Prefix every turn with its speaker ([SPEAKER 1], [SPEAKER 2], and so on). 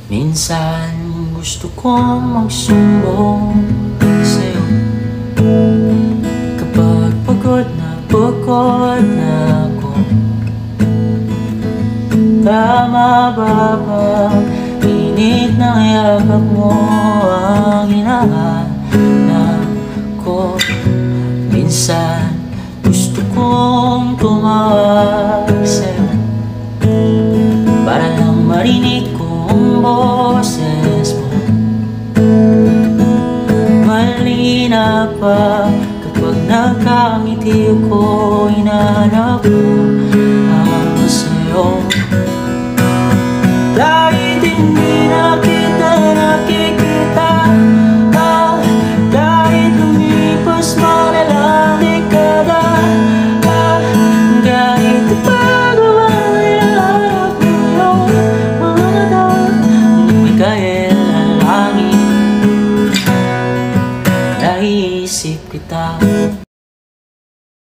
[SPEAKER 1] Minsan gusto kong magsumbong sa'yo kapag pagod na ako. Tama ba bang init ng yakap mo ang hinahanap ko? Minsan gusto kong tumawag sa'yo para lang marinig kong boses mo. Malina pa kapag nagkangiti ako, hinahanap ko ang sa'yo. Kahit hindi na kita nakikita, kahit lumipas mga dekada, kahit napagawa hinahanap mo yung mga mata lumikay ang langit. Naisip kita.